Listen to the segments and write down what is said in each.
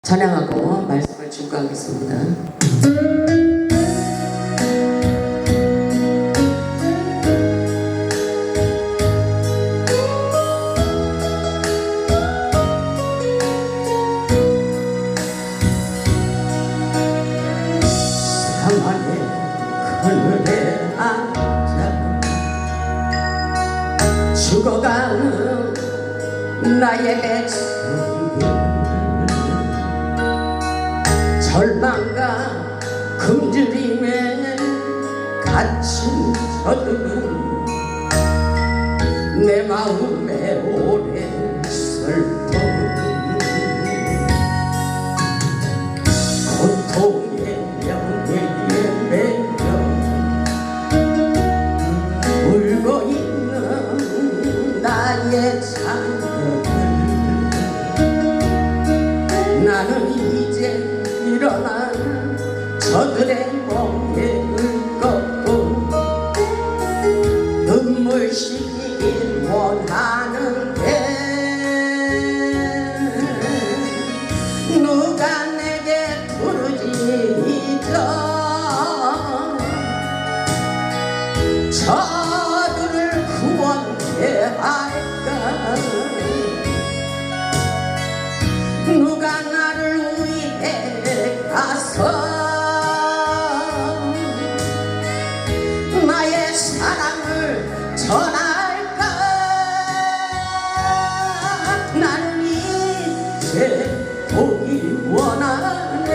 찬양하고 말씀을 증거하겠습니다. 사랑의 그늘에 앉아 죽어가는 나의 백성들, 절망과 금주림에 갇힌 저들은 내 마음에 오래 슬픔, 고통의 명예에 매여 울고 있는 나의 자녀들, 나는 이제 일어나 저들의 멍에를 꺾고 눈물 씻기길 원하는데 누가 내게 부르짖어 저들을 구원해 할까? 누가 나를 위해 가서 나의 사랑을 전할까? 나는 이제 보기 원하네.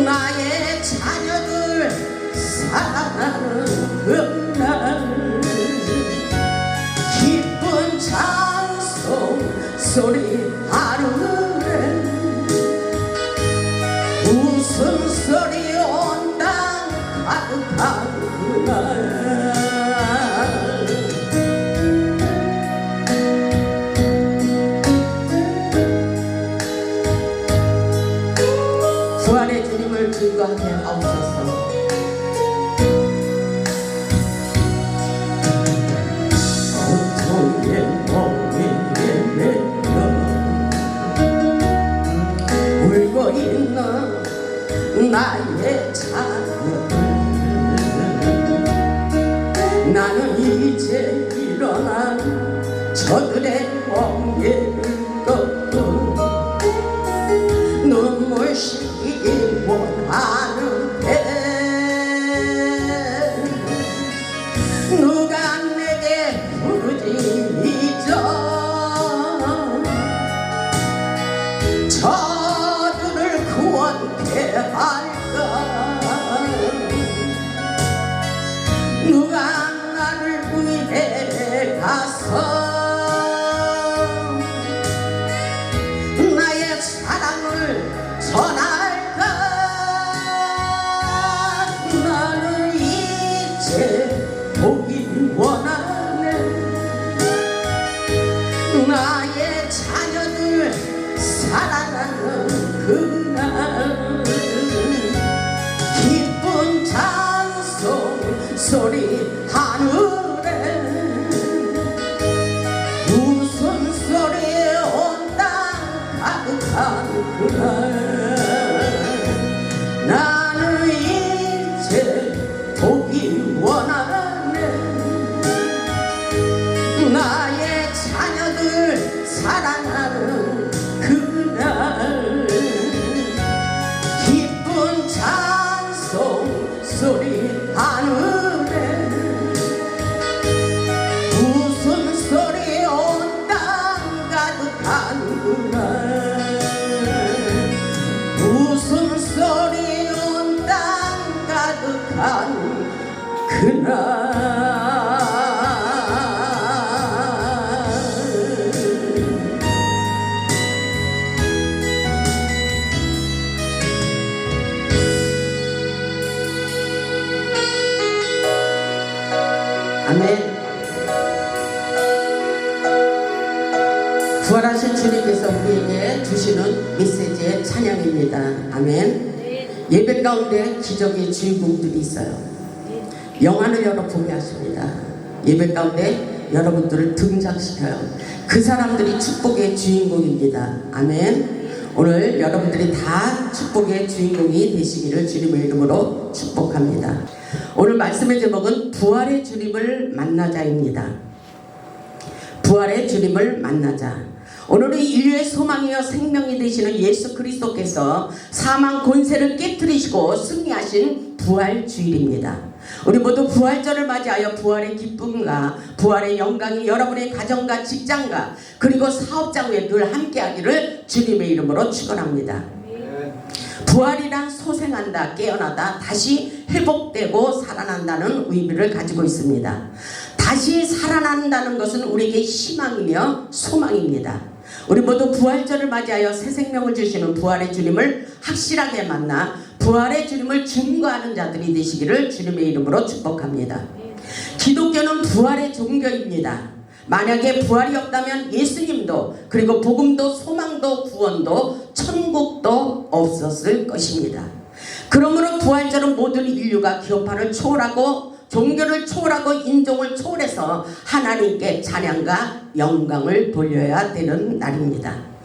나의 자녀들 사랑하는 그날 기쁜 찬송 소리 하루에 웃음소리 온 땅 가득한 그날, 부활의 주님을 증거하게 하옵소서. 고통의 멍에에 매여 울고 있는 나의 자녀들, 나는 이제 일어나 저들의 멍에를 꺾고 눈물 씻기길 원하는데 누가 내게 부르짖어 저들을 구원해 할까? 누가 나를 위해 가서 나의 사랑을 전할까? 나는 이제 보길 원하네. 나의 자녀들 사랑하는 그날 기쁜 찬송 소리 하늘에 웃음소리 온 땅 가득한 그날, 나는 이제 보기 원하네. 나의 자녀들 사랑하는 그날 기쁜 찬송 소리 하늘에 웃음소리 온 땅 가득한 그날, 웃음소리 온 땅 가득한 그날. 아멘. 부활하신 주님께서 우리에게 주시는 메시지의 찬양입니다. 아멘. 예배 가운데 기적의 주인공들이 있어요. 영안을 열어 보게 하십니다. 예배 가운데 여러분들을 등장시켜요. 그 사람들이 축복의 주인공입니다. 아멘. 오늘 여러분들이 다 축복의 주인공이 되시기를 주님의 이름으로 축복합니다. 오늘 말씀의 제목은 부활의 주님을 만나자입니다. 부활의 주님을 만나자. 오늘은 인류의 소망이여 생명이 되시는 예수 그리스도께서 사망 권세를 깨뜨리시고 승리하신 부활 주일입니다. 우리 모두 부활절을 맞이하여 부활의 기쁨과 부활의 영광이 여러분의 가정과 직장과 그리고 사업장에 늘 함께하기를 주님의 이름으로 축원합니다. 부활이란 소생한다, 깨어나다, 다시 회복되고 살아난다는 의미를 가지고 있습니다. 다시 살아난다는 것은 우리에게 희망이며 소망입니다. 우리 모두 부활절을 맞이하여 새 생명을 주시는 부활의 주님을 확실하게 만나 부활의 주님을 증거하는 자들이 되시기를 주님의 이름으로 축복합니다. 기독교는 부활의 종교입니다. 만약에 부활이 없다면 예수님도 그리고 복음도 소망도 구원도 천국도 없었을 것입니다. 그러므로 부활절은 모든 인류가 기업화를 초월하고 종교를 초월하고 인종을 초월해서 하나님께 찬양과 영광을 돌려야 되는 날입니다.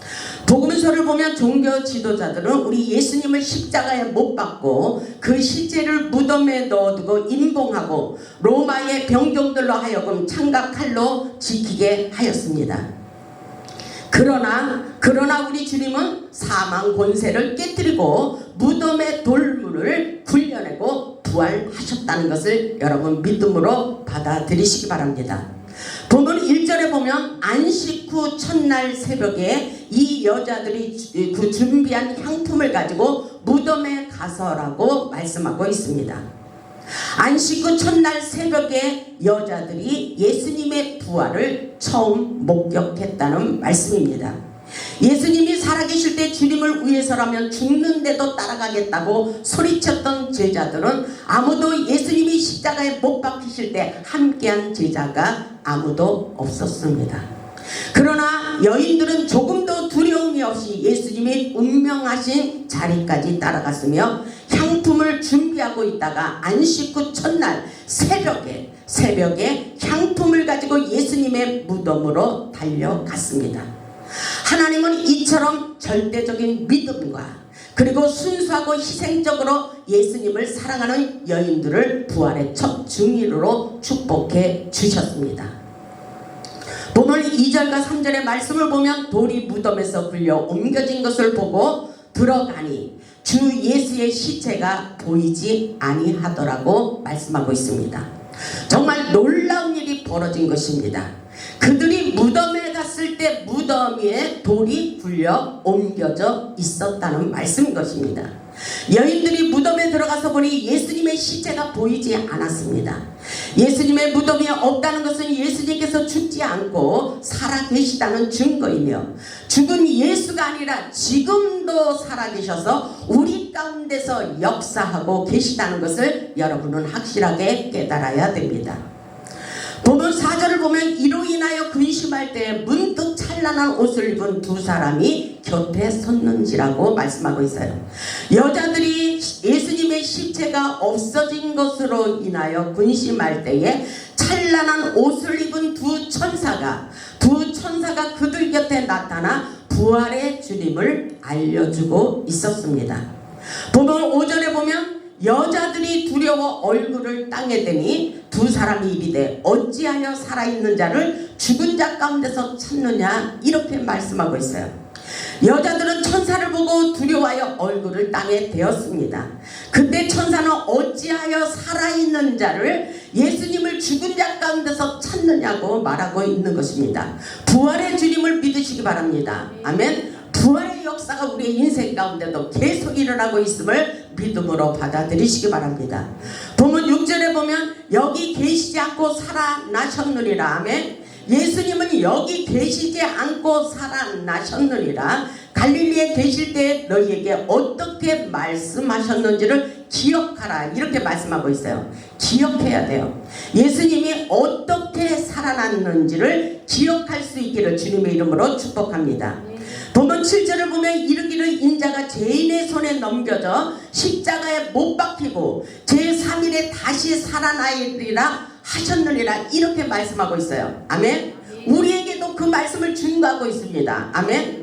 복음서를 보면 종교 지도자들은 우리 예수님을 십자가에 못 박고 그 시체를 무덤에 넣어두고 임봉하고 로마의 병정들로 하여금 창과 칼로 지키게 하였습니다. 그러나 우리 주님은 사망 권세를 깨뜨리고 무덤의 돌문을 굴려내고 부활하셨다는 것을 여러분 믿음으로 받아들이시기 바랍니다. 본문 1절에 보면 안식 후 첫날 새벽에 이 여자들이 그 준비한 향품을 가지고 무덤에 가서라고 말씀하고 있습니다. 안식 후 첫날 새벽에 여자들이 예수님의 부활을 처음 목격했다는 말씀입니다. 예수님이 살아계실 때 주님을 위해서라면 죽는데도 따라가겠다고 소리쳤던 제자들은 아무도 예수님이 십자가에 못 박히실 때 함께한 제자가 아무도 없었습니다. 그러나 여인들은 조금도 두려움이 없이 예수님이 운명하신 자리까지 따라갔으며 향품을 준비하고 있다가 안식 후 첫날 새벽에 향품을 가지고 예수님의 무덤으로 달려갔습니다. 하나님은 이처럼 절대적인 믿음과 그리고 순수하고 희생적으로 예수님을 사랑하는 여인들을 부활의 첫 증인으로 축복해 주셨습니다. 본문 2절과 3절의 말씀을 보면 돌이 무덤에서 굴려 옮겨진 것을 보고 들어가니 주 예수의 시체가 보이지 아니하더라고 말씀하고 있습니다. 정말 놀라운 일이 벌어진 것입니다. 그들이 무덤에 갔을 때 무덤 위에 돌이 굴려 옮겨져 있었다는 말씀인 것입니다. 여인들이 무덤에 들어가서 보니 예수님의 시체가 보이지 않았습니다. 예수님의 무덤이 없다는 것은 예수님께서 죽지 않고 살아계시다는 증거이며 죽은 예수가 아니라 지금도 살아계셔서 우리 가운데서 역사하고 계시다는 것을 여러분은 확실하게 깨달아야 됩니다. 본문 4절을 보면 이로 인하여 근심할 때 문득 찬란한 옷을 입은 두 사람이 곁에 섰는지라고 말씀하고 있어요. 여자들이 예수님의 시체가 없어진 것으로 인하여 근심할 때에 찬란한 옷을 입은 두 천사가 그들 곁에 나타나 부활의 주님을 알려주고 있었습니다. 본문 5절에 보면 여자들이 두려워 얼굴을 땅에 대니 두 사람이 이르되 어찌하여 살아있는 자를 죽은 자 가운데서 찾느냐 이렇게 말씀하고 있어요. 여자들은 천사를 보고 두려워하여 얼굴을 땅에 대었습니다. 그때 천사는 어찌하여 살아있는 자를 예수님을 죽은 자 가운데서 찾느냐고 말하고 있는 것입니다. 부활의 주님을 믿으시기 바랍니다. 아멘. 부활의 역사가 우리의 인생 가운데도 계속 일어나고 있음을 믿음으로 받아들이시기 바랍니다. 본문 6절에 보면 여기 계시지 않고 살아나셨느니라. 아멘. 예수님은 여기 계시지 않고 살아나셨느니라. 갈릴리에 계실 때 너희에게 어떻게 말씀하셨는지를 기억하라 이렇게 말씀하고 있어요. 기억해야 돼요. 예수님이 어떻게 살아났는지를 기억할 수 있기를 주님의 이름으로 축복합니다. 본문 7절을 보면 이르기를 인자가 죄인의 손에 넘겨져 십자가에 못 박히고 제3일에 다시 살아나리라 하셨느니라 이렇게 말씀하고 있어요. 아멘. 우리에게도 그 말씀을 증거하고 있습니다. 아멘.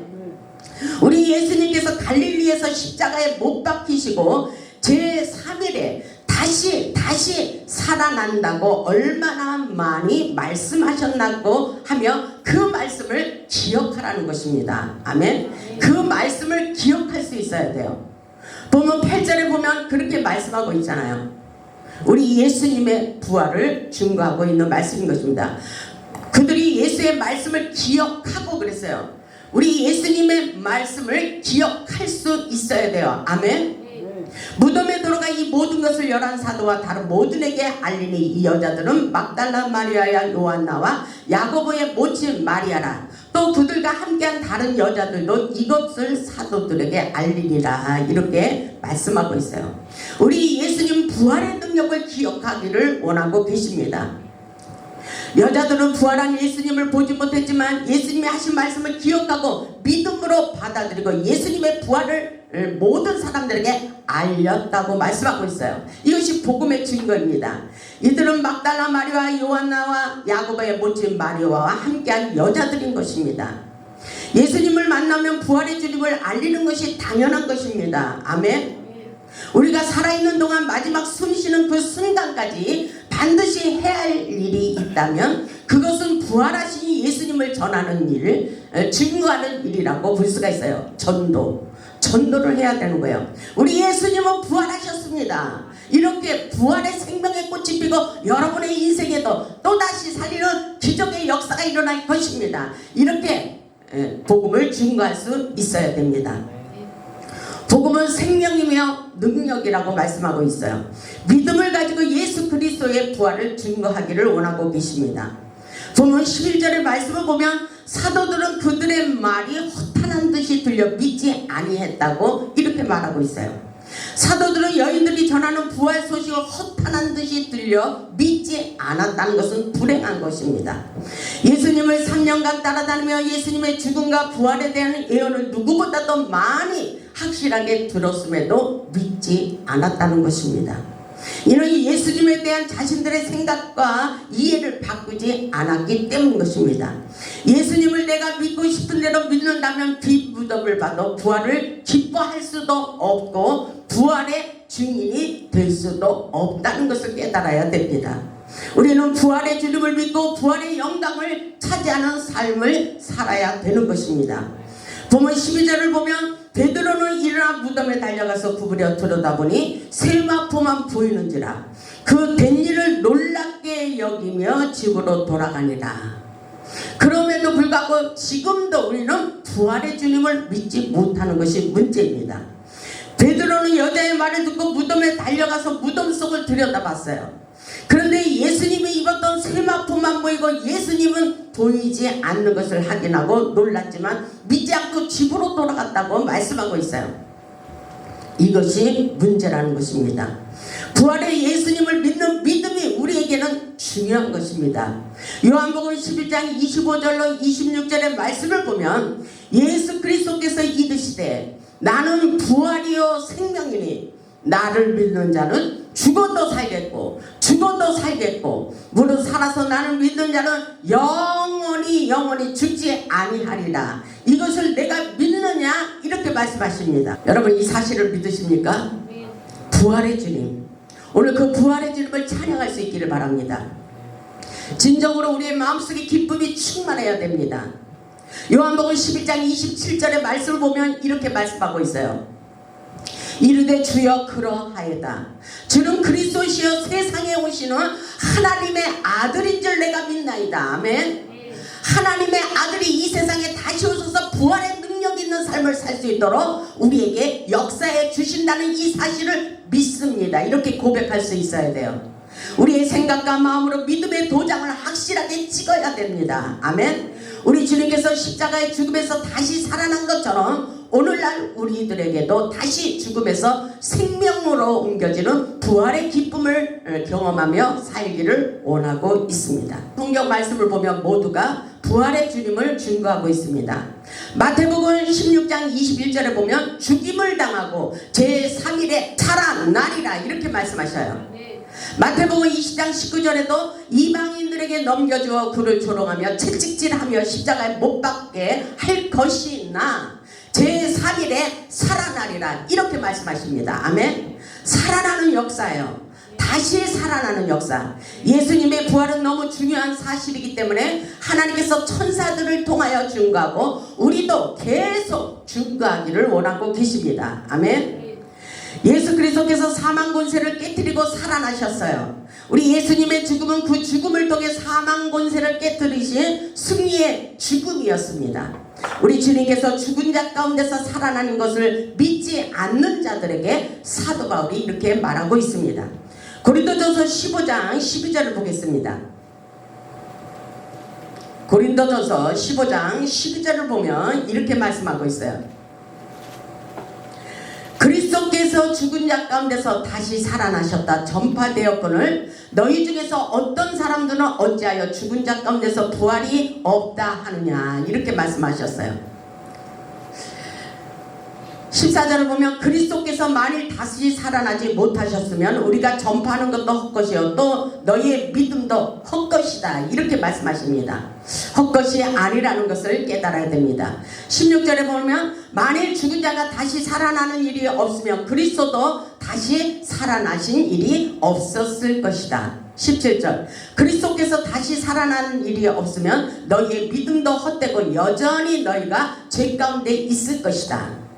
우리 예수님께서 갈릴리에서 십자가에 못 박히시고 제3일에 다시 살아난다고 얼마나 많이 말씀하셨나고 하며 그 말씀을 기억하라는 것입니다. 아멘. 그 말씀을 기억할 수 있어야 돼요. 보면 8절에 보면 그렇게 말씀하고 있잖아요. 우리 예수님의 부활을 증거하고 있는 말씀인 것입니다. 그들이 예수의 말씀을 기억하고 그랬어요. 우리 예수님의 말씀을 기억할 수 있어야 돼요. 아멘. 무덤에 들어가 이 모든 것을 11사도와 다른 모든에게 알리니 이 여자들은 막달라 마리아야 요한나와 야고보의 모친 마리아라. 또 그들과 함께한 다른 여자들도 이것을 사도들에게 알리니라. 이렇게 말씀하고 있어요. 우리 예수님 부활의 능력을 기억하기를 원하고 계십니다. 여자들은 부활한 예수님을 보지 못했지만 예수님이 하신 말씀을 기억하고 믿음으로 받아들이고 예수님의 부활을 모든 사람들에게 알렸다고 말씀하고 있어요. 이것이 복음의 증거입니다. 이들은 막달라 마리아와 요한나와 야고보의 모친 마리아와 함께한 여자들인 것입니다. 예수님을 만나면 부활의 주님을 알리는 것이 당연한 것입니다. 아멘. 우리가 살아있는 동안 마지막 숨 쉬는 그 순간까지 반드시 해야 할 일이 있다면 그것은 부활하신 예수님을 전하는 일, 증거하는 일이라고 볼 수가 있어요. 전도를 해야 되는 거예요. 우리 예수님은 부활하셨습니다. 이렇게 부활의 생명의 꽃이 피고 여러분의 인생에도 또다시 살리는 기적의 역사가 일어날 것입니다. 이렇게 복음을 증거할 수 있어야 됩니다. 복음은 생명이며 능력이라고 말씀하고 있어요. 믿음을 가지고 예수 그리스도의 부활을 증거하기를 원하고 계십니다. 보면 11절의 말씀을 보면 사도들은 그들의 말이 허탄한 듯이 들려 믿지 아니했다고 이렇게 말하고 있어요. 사도들은 여인들이 전하는 부활 소식을 허탄한 듯이 들려 믿지 않았다는 것은 불행한 것입니다. 예수님을 3년간 따라다니며 예수님의 죽음과 부활에 대한 예언을 누구보다도 많이 확실하게 들었음에도 믿지 않았다는 것입니다. 이는 예수님에 대한 자신들의 생각과 이해를 바꾸지 않았기 때문인 것입니다. 예수님을 내가 믿고 싶은 대로 믿는다면 뒷무덤을 봐도 부활을 기뻐할 수도 없고 부활의 증인이 될 수도 없다는 것을 깨달아야 됩니다. 우리는 부활의 주님을 믿고 부활의 영광을 차지하는 삶을 살아야 되는 것입니다. 보면 12절을 보면 베드로는 일어나 무덤에 달려가서 구부려 들여다보니 세마포만 보이는지라 그 된 일을 놀랍게 여기며 집으로 돌아가니라. 그럼에도 불구하고 지금도 우리는 부활의 주님을 믿지 못하는 것이 문제입니다. 베드로는 여자의 말을 듣고 무덤에 달려가서 무덤 속을 들여다봤어요. 그런데 예수님이 입었던 세마포만 보이고 예수님은 보이지 않는 것을 확인하고 놀랐지만 믿지 않고 집으로 돌아갔다고 말씀하고 있어요. 이것이 문제라는 것입니다. 부활의 예수님을 믿는 믿음이 우리에게는 중요한 것입니다. 요한복음 11장 25절로 26절의 말씀을 보면 예수 그리스도께서 이르시되 나는 부활이요 생명이니 나를 믿는 자는 죽어도 살겠고 무릇 살아서 나를 믿는 자는 영원히 죽지 아니하리라. 이것을 내가 믿느냐 이렇게 말씀하십니다. 여러분 이 사실을 믿으십니까? 부활의 주님, 오늘 그 부활의 주님을 찬양할 수 있기를 바랍니다. 진정으로 우리의 마음속에 기쁨이 충만해야 됩니다. 요한복음 11장 27절의 말씀을 보면 이렇게 말씀하고 있어요. 이르되 주여 그러하여다. 주는 그리스도시여 세상에 오시는 하나님의 아들인 줄 내가 믿나이다. 아멘. 하나님의 아들이 이 세상에 다시 오셔서 부활의 능력 있는 삶을 살 수 있도록 우리에게 역사해 주신다는 이 사실을 믿습니다. 이렇게 고백할 수 있어야 돼요. 우리의 생각과 마음으로 믿음의 도장을 확실하게 찍어야 됩니다. 아멘. 우리 주님께서 십자가의 죽음에서 다시 살아난 것처럼 오늘날 우리들에게도 다시 죽음에서 생명으로 옮겨지는 부활의 기쁨을 경험하며 살기를 원하고 있습니다. 성경 말씀을 보면 모두가 부활의 주님을 증거하고 있습니다. 마태복음 16장 21절에 보면 죽임을 당하고 제3일에 살아나리라 이렇게 말씀하셔요. 마태복음 20장 19절에도 이방인들에게 넘겨주어 그를 조롱하며 채찍질하며 십자가에 못 박게 할 것이나 제3일에 살아나리라 이렇게 말씀하십니다. 아멘. 살아나는 역사예요. 다시 살아나는 역사. 예수님의 부활은 너무 중요한 사실이기 때문에 하나님께서 천사들을 통하여 증거하고 우리도 계속 증거하기를 원하고 계십니다. 아멘. 예수 그리스도께서 사망 권세를 깨뜨리고 살아나셨어요. 우리 예수님의 죽음은 그 죽음을 통해 사망 권세를 깨뜨리신 승리의 죽음이었습니다. 우리 주님께서 죽은 자 가운데서 살아나는 것을 믿지 않는 자들에게 사도 바울이 이렇게 말하고 있습니다. 고린도전서 15장 12절을 보겠습니다. 고린도전서 15장 12절을 보면 이렇게 말씀하고 있어요. 그리스도께서 죽은 자 가운데서 다시 살아나셨다 전파되었거늘 너희 중에서 어떤 사람들은 어찌하여 죽은 자 가운데서 부활이 없다 하느냐 이렇게 말씀하셨어요. 14절을 보면 그리스도께서 만일 다시 살아나지 못하셨으면 우리가 전파하는 것도 헛것이요 또 너희의 믿음도 헛것이다 이렇게 말씀하십니다. 헛것이 아니라는 것을 깨달아야 됩니다. 16절에 보면 만일 죽은 자가 다시 살아나는 일이 없으면 그리스도도 다시 살아나신 일이 없었을 것이다. 17절 그리스도께서 다시 살아나는 일이 없으면 너희의 믿음도 헛되고 여전히 너희가 죄 가운데 있을 것이다.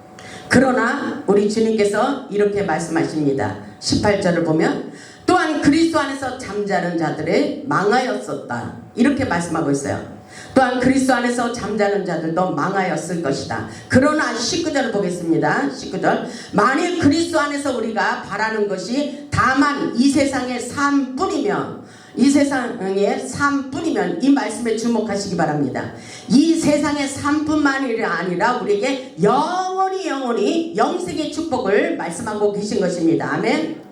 그러나 우리 주님께서 이렇게 말씀하십니다. 18절을 보면 또한 그리스도 안에서 잠자는 자들을 망하였었다 이렇게 말씀하고 있어요. 또한 그리스도 안에서 잠자는 자들도 망하였을 것이다. 그러나 19절을 보겠습니다. 19절 만일 그리스도 안에서 우리가 바라는 것이 다만 이 세상의 삶뿐이면 이 세상의 삶뿐이면 이 말씀에 주목하시기 바랍니다. 이 세상의 삶뿐만이 아니라 우리에게 영원히 영생의 축복을 말씀하고 계신 것입니다. 아멘.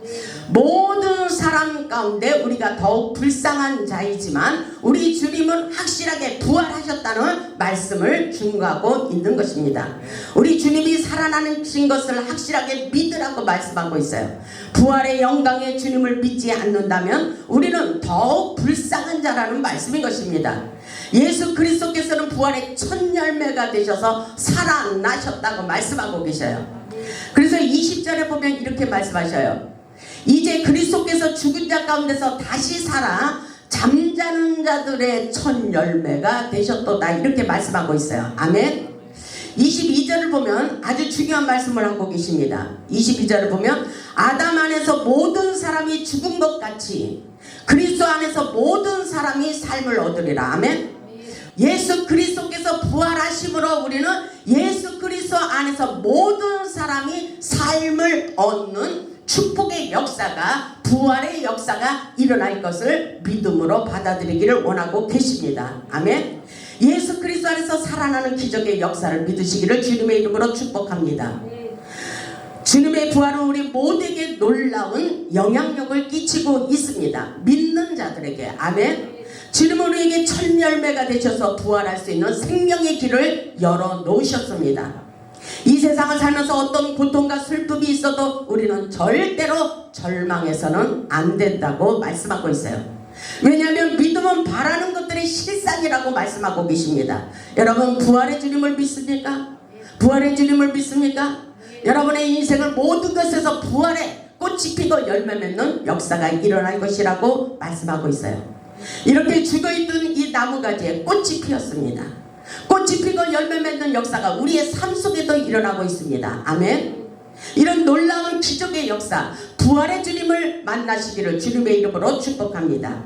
모든 사람 가운데 우리가 더욱 불쌍한 자이지만 우리 주님은 확실하게 부활하셨다는 말씀을 증거하고 있는 것입니다. 우리 주님이 살아나신 것을 확실하게 믿으라고 말씀하고 있어요. 부활의 영광의 주님을 믿지 않는다면 우리는 더욱 불쌍한 자라는 말씀인 것입니다. 예수 그리스도께서는 부활의 첫 열매가 되셔서 살아나셨다고 말씀하고 계셔요. 그래서 20절에 보면 이렇게 말씀하셔요. 이제 그리스도께서 죽은 자 가운데서 다시 살아 잠자는 자들의 첫 열매가 되셨도다 이렇게 말씀하고 있어요. 아멘. 22절을 보면 아주 중요한 말씀을 하고 계십니다. 22절을 보면 아담 안에서 모든 사람이 죽은 것 같이 그리스도 안에서 모든 사람이 삶을 얻으리라. 아멘. 예수 그리스도께서 부활하심으로 우리는 예수 그리스도 안에서 모든 사람이 삶을 얻는 축복의 역사가 부활의 역사가 일어날 것을 믿음으로 받아들이기를 원하고 계십니다. 아멘. 예수 그리스도 안에서 살아나는 기적의 역사를 믿으시기를 주님의 이름으로 축복합니다. 주님의 부활은 우리 모두에게 놀라운 영향력을 끼치고 있습니다. 믿는 자들에게. 아멘. 주님은 우리에게 첫 열매가 되셔서 부활할 수 있는 생명의 길을 열어놓으셨습니다. 이 세상을 살면서 어떤 고통과 슬픔이 있어도 우리는 절대로 절망해서는 안 된다고 말씀하고 있어요. 왜냐하면 믿음은 바라는 것들의 실상이라고 말씀하고 계십니다. 여러분 부활의 주님을 믿습니까? 부활의 주님을 믿습니까? 여러분의 인생을 모든 것에서 부활의 꽃이 피고 열매 맺는 역사가 일어날 것이라고 말씀하고 있어요. 이렇게 죽어있던 이 나무가지에 꽃이 피었습니다. 꽃이 피고 열매 맺는 역사가 우리의 삶 속에도 일어나고 있습니다. 아멘. 이런 놀라운 기적의 역사 부활의 주님을 만나시기를 주님의 이름으로 축복합니다.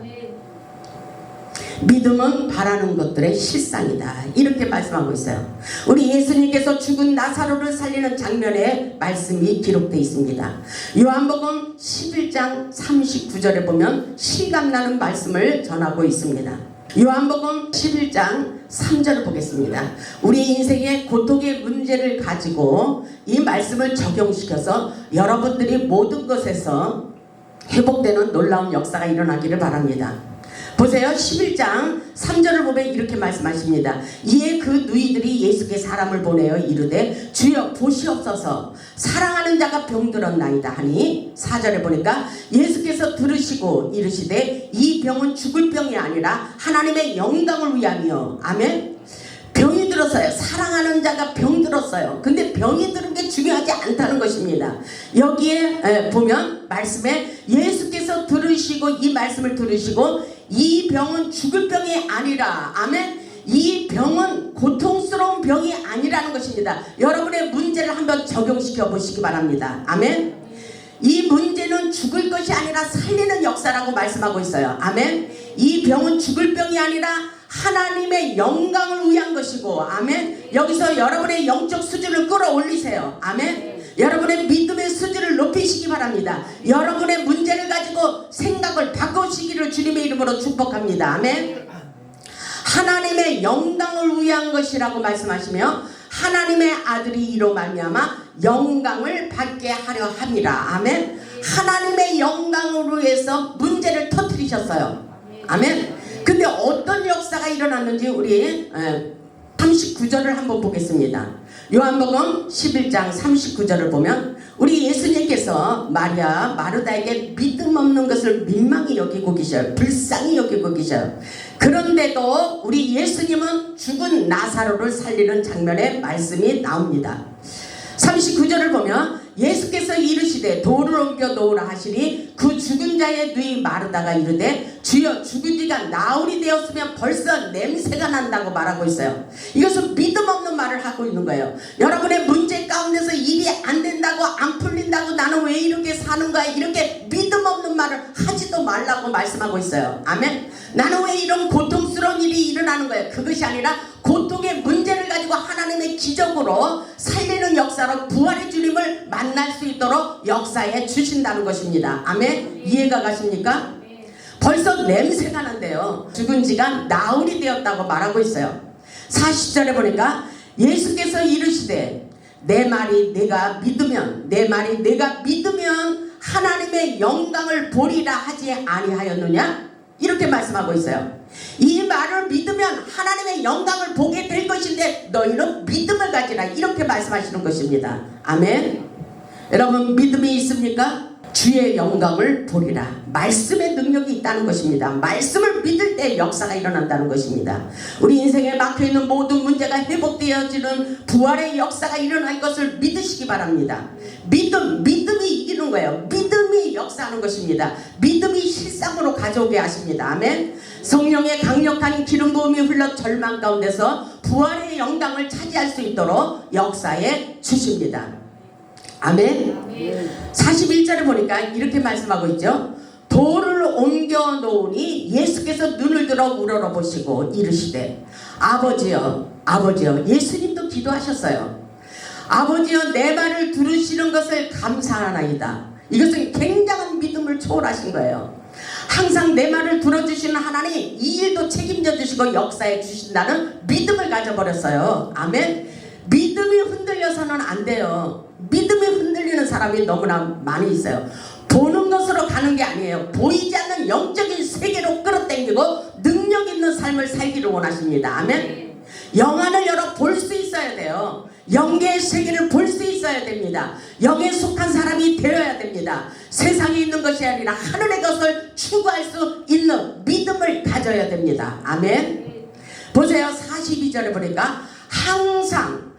믿음은 바라는 것들의 실상이다 이렇게 말씀하고 있어요. 우리 예수님께서 죽은 나사로를 살리는 장면에 말씀이 기록되어 있습니다. 요한복음 11장 39절에 보면 실감나는 말씀을 전하고 있습니다. 요한복음 11장 3절을 보겠습니다. 우리 인생의 고통의 문제를 가지고 이 말씀을 적용시켜서 여러분들이 모든 것에서 회복되는 놀라운 역사가 일어나기를 바랍니다. 보세요. 11장 3절을 보면 이렇게 말씀하십니다. 이에 그 누이들이 예수께 사람을 보내어 이르되 주여 보시옵소서 사랑하는 자가 병들었나이다 하니 4절에 보니까 예수께서 들으시고 이르시되 이 병은 죽을 병이 아니라 하나님의 영광을 위함이요. 아멘. 병이 들었어요. 사랑하는 자가 병들었어요. 근데 병이 드는 게 중요하지 않다는 것입니다. 여기에 보면 말씀에 예수께서 들으시고 이 말씀을 들으시고 이 병은 죽을 병이 아니라 아멘. 이 병은 고통스러운 병이 아니라는 것입니다. 여러분의 문제를 한번 적용시켜 보시기 바랍니다. 아멘. 이 문제는 죽을 것이 아니라 살리는 역사라고 말씀하고 있어요. 아멘. 이 병은 죽을 병이 아니라 하나님의 영광을 위한 것이고 아멘. 여기서 여러분의 영적 수준을 끌어올리세요. 아멘. 여러분의 믿음의 수준을 높이시기 바랍니다. 여러분의 문제를 가지고 생각을 바꾸시기를 주님의 이름으로 축복합니다. 아멘. 하나님의 영광을 위한 것이라고 말씀하시며 하나님의 아들이 이로 말미암아 영광을 받게 하려 함이라. 아멘. 하나님의 영광을 위해서 문제를 터뜨리셨어요. 아멘. 근데 어떤 역사가 일어났는지 우리 39절을 한번 보겠습니다. 요한복음 11장 39절을 보면 우리 예수님께서 마리아 마르다에게 믿음 없는 것을 민망히 여기고 계셔요. 불쌍히 여기고 계셔요. 그런데도 우리 예수님은 죽은 나사로를 살리는 장면의 말씀이 나옵니다. 39절을 보면 예수께서 이르시되 돌을 옮겨 놓으라 하시니 그 죽은 자의 누이 마르다가 이르되 주여 죽은 지가 나흘이 되었으면 벌써 냄새가 난다고 말하고 있어요. 이것은 믿음 없는 말을 하고 있는 거예요. 여러분의 문제 가운데서 일이 안 된다고 안 풀린다고 나는 왜 이렇게 사는 거야 이렇게 믿음 없는 말을 하지도 말라고 말씀하고 있어요. 아멘. 나는 왜 이런 고통스러운 일이 일어나는 거예요. 그것이 아니라 고통의 문제를 가지고 하나님의 기적으로 살리는 역사로 부활의 주님을 만날 수 있도록 역사해 주신다는 것입니다. 아멘. 이해가 가십니까? 벌써 냄새가 난대요. 죽은 지가 나흘이 되었다고 말하고 있어요. 40절에 보니까 예수께서 이르시되 내 말이 내가 믿으면 하나님의 영광을 보리라 하지 아니하였느냐? 이렇게 말씀하고 있어요. 이 말을 믿으면 하나님의 영광을 보게 될 것인데 너희는 믿음을 가지라 이렇게 말씀하시는 것입니다. 아멘. 여러분 믿음이 있습니까? 주의 영광을 보리라. 말씀의 능력이 있다는 것입니다. 말씀을 믿을 때 역사가 일어난다는 것입니다. 우리 인생에 막혀있는 모든 문제가 회복되어지는 부활의 역사가 일어날 것을 믿으시기 바랍니다. 믿음이 이기는 거예요. 믿음이 역사하는 것입니다. 믿음이 실상으로 가져오게 하십니다. 아멘. 성령의 강력한 기름 부음이 흘러 절망 가운데서 부활의 영광을 차지할 수 있도록 역사해 주십니다. 아멘. 41절에 보니까 이렇게 말씀하고 있죠. 돌을 옮겨 놓으니 예수께서 눈을 들어 우러러보시고 이르시되 아버지여. 예수님도 기도하셨어요. 아버지여 내 말을 들으시는 것을 감사하나이다. 이것은 굉장한 믿음을 초월하신 거예요. 항상 내 말을 들어주시는 하나님 이 일도 책임져 주시고 역사해 주신다는 믿음을 가져버렸어요. 아멘. 믿음이 흔들려서는 안 돼요. 믿음이 흔들리는 사람이 너무나 많이 있어요. 보는 것으로 가는 게 아니에요. 보이지 않는 영적인 세계로 끌어당기고 능력 있는 삶을 살기를 원하십니다. 아멘. 영안을 열어 볼 수 있어야 돼요. 영계의 세계를 볼 수 있어야 됩니다. 영에 속한 사람이 되어야 됩니다. 세상에 있는 것이 아니라 하늘의 것을 추구할 수 있는 믿음을 가져야 됩니다. 아멘. 보세요. 42절에 보니까 항상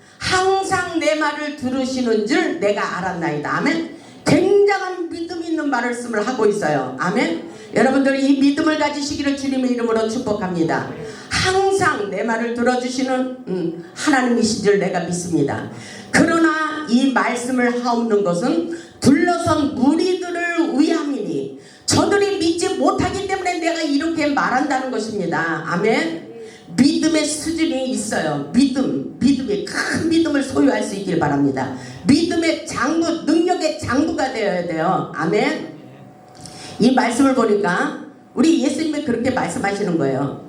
내 말을 들으시는 줄 내가 알았나이다. 아멘. 굉장한 믿음 있는 말씀을 하고 있어요. 아멘. 여러분들이 이 믿음을 가지시기를 주님의 이름으로 축복합니다. 항상 내 말을 들어주시는 하나님이신 줄 내가 믿습니다. 그러나 이 말씀을 하옵는 것은 둘러선 무리들을 위함이니 저들이 믿지 못하기 때문에 내가 이렇게 말한다는 것입니다. 아멘. 믿음의 수준이 있어요. 믿음이 큰 믿음을 소유할 수 있길 바랍니다. 믿음의 장부, 능력의 장부가 되어야 돼요. 아멘. 이 말씀을 보니까 우리 예수님이 그렇게 말씀하시는 거예요.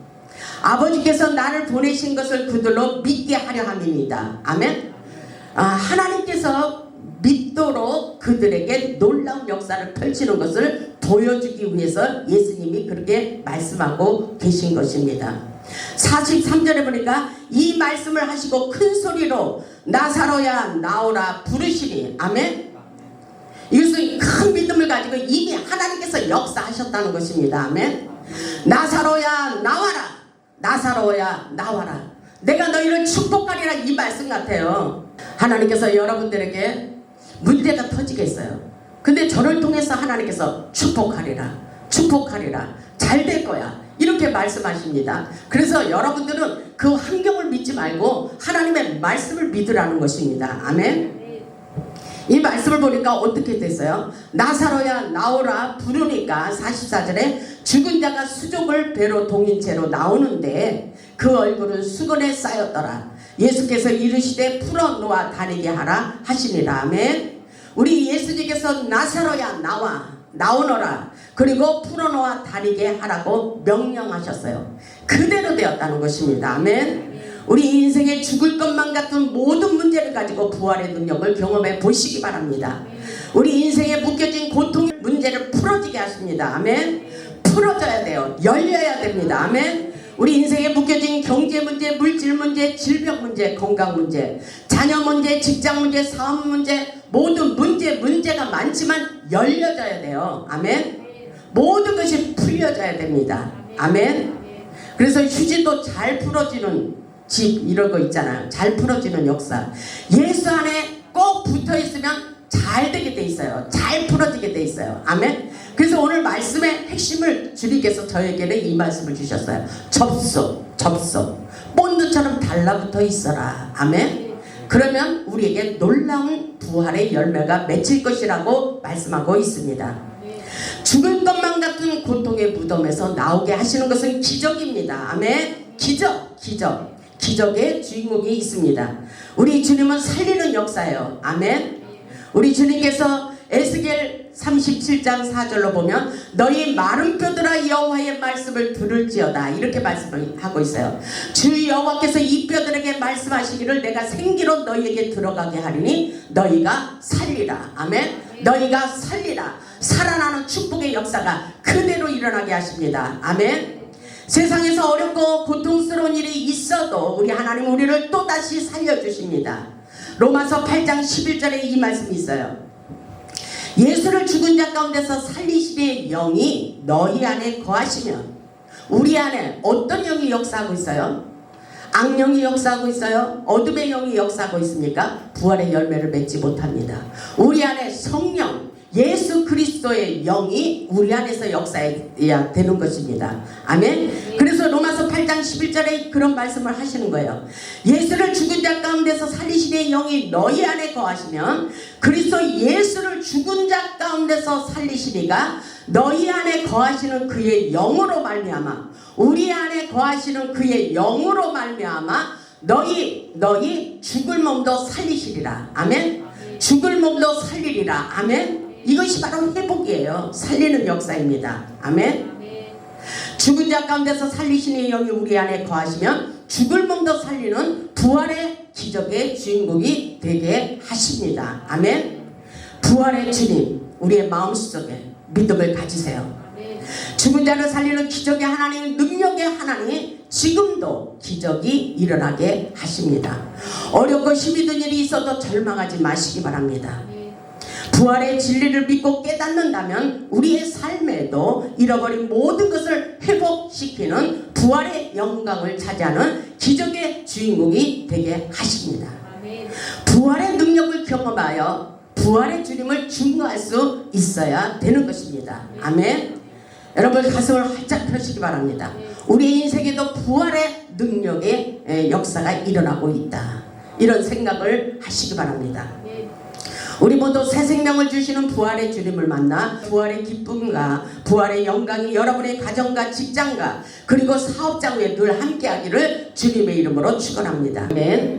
아버지께서 나를 보내신 것을 그들로 믿게 하려 함입니다. 아멘. 하나님께서 믿도록 그들에게 놀라운 역사를 펼치는 것을 보여주기 위해서 예수님이 그렇게 말씀하고 계신 것입니다. 43절에 보니까 이 말씀을 하시고 큰 소리로 나사로야 나오라 부르시니 아멘. 이것은 큰 믿음을 가지고 이미 하나님께서 역사하셨다는 것입니다. 아멘. 나사로야 나와라. 나사로야 나와라. 내가 너희를 축복하리라 이 말씀 같아요. 하나님께서 여러분들에게 문제가 터지겠어요. 근데 저를 통해서 하나님께서 축복하리라. 축복하리라. 잘 될 거야. 이렇게 말씀하십니다. 그래서 여러분들은 그 환경을 믿지 말고 하나님의 말씀을 믿으라는 것입니다. 아멘. 이 말씀을 보니까 어떻게 됐어요? 나사로야 나오라 부르니까 44절에 죽은 자가 수족을 배로 동인 채로 나오는데 그 얼굴은 수건에 쌓였더라. 예수께서 이르시되 풀어놓아 다니게 하라 하시니라. 아멘. 우리 예수님께서 나사로야 나오너라. 그리고 풀어놓아 다니게 하라고 명령하셨어요. 그대로 되었다는 것입니다. 아멘. 우리 인생에 죽을 것만 같은 모든 문제를 가지고 부활의 능력을 경험해 보시기 바랍니다. 우리 인생에 묶여진 고통의 문제를 풀어지게 하십니다. 아멘. 풀어져야 돼요. 열려야 됩니다. 아멘. 우리 인생에 묶여진 경제 문제, 물질 문제, 질병 문제, 건강 문제, 자녀 문제, 직장 문제, 사업 문제, 모든 문제가 많지만 열려져야 돼요. 아멘. 모든 것이 풀려져야 됩니다. 아멘. 그래서 휴지도 잘 풀어지는 집 이런 거 있잖아요. 잘 풀어지는 역사. 예수 안에 꼭 붙어 있으면 잘 되게 돼 있어요. 잘 풀어지게 돼 있어요. 아멘. 그래서 오늘 말씀의 핵심을 주님께서 저에게는 이 말씀을 주셨어요. 접속 본드처럼 달라붙어 있어라. 아멘. 그러면 우리에게 놀라운 부활의 열매가 맺힐 것이라고 말씀하고 있습니다. 죽을 것만 같은 고통의 무덤에서 나오게 하시는 것은 기적입니다. 아멘. 기적의 주인공이 있습니다. 우리 주님은 살리는 역사예요. 아멘. 우리 주님께서 에스겔 37장 4절로 보면 너희 마른 뼈들아 여호와의 말씀을 들을지어다 이렇게 말씀을 하고 있어요. 주 여호와께서 이 뼈들에게 말씀하시기를 내가 생기로 너희에게 들어가게 하리니 너희가 살리라. 아멘. 너희가 살리라. 살아나는 축복의 역사가 그대로 일어나게 하십니다. 아멘. 세상에서 어렵고 고통스러운 일이 있어도 우리 하나님 우리를 또다시 살려주십니다. 로마서 8장 11절에 이 말씀이 있어요. 예수를 죽은 자 가운데서 살리시의 영이 너희 안에 거하시면 우리 안에 어떤 영이 역사하고 있어요? 악령이 역사하고 있어요? 어둠의 영이 역사하고 있습니까? 부활의 열매를 맺지 못합니다. 우리 안에 성령 예수 그리스도의 영이 우리 안에서 역사해야 되는 것입니다. 아멘. 그래서 로마서 8장 11절에 그런 말씀을 하시는 거예요. 예수를 죽은 자 가운데서 살리시는 영이 너희 안에 거하시면 그리스도 예수를 죽은 자 가운데서 살리시리가 너희 안에 거하시는 그의 영으로 말미암아 우리 안에 거하시는 그의 영으로 말미암아 너희 죽을 몸도 살리시리라. 아멘. 죽을 몸도 살리리라. 아멘. 이것이 바로 회복이에요. 살리는 역사입니다. 아멘. 죽은 자 가운데서 살리시는 영이 우리 안에 거하시면 죽을 몸도 살리는 부활의 기적의 주인공이 되게 하십니다. 아멘. 부활의 주님 우리의 마음속에 믿음을 가지세요. 죽은 자를 살리는 기적의 하나님 능력의 하나님 지금도 기적이 일어나게 하십니다. 어렵고 힘이 든 일이 있어도 절망하지 마시기 바랍니다. 부활의 진리를 믿고 깨닫는다면 우리의 삶에도 잃어버린 모든 것을 회복시키는 부활의 영광을 차지하는 기적의 주인공이 되게 하십니다. 부활의 능력을 경험하여 부활의 주님을 증거할 수 있어야 되는 것입니다. 아멘. 여러분 가슴을 활짝 펴시기 바랍니다. 우리 인생에도 부활의 능력의 역사가 일어나고 있다. 이런 생각을 하시기 바랍니다. 우리 모두 새 생명을 주시는 부활의 주님을 만나 부활의 기쁨과 부활의 영광이 여러분의 가정과 직장과 그리고 사업장 위에 늘 함께하기를 주님의 이름으로 축원합니다. 아멘.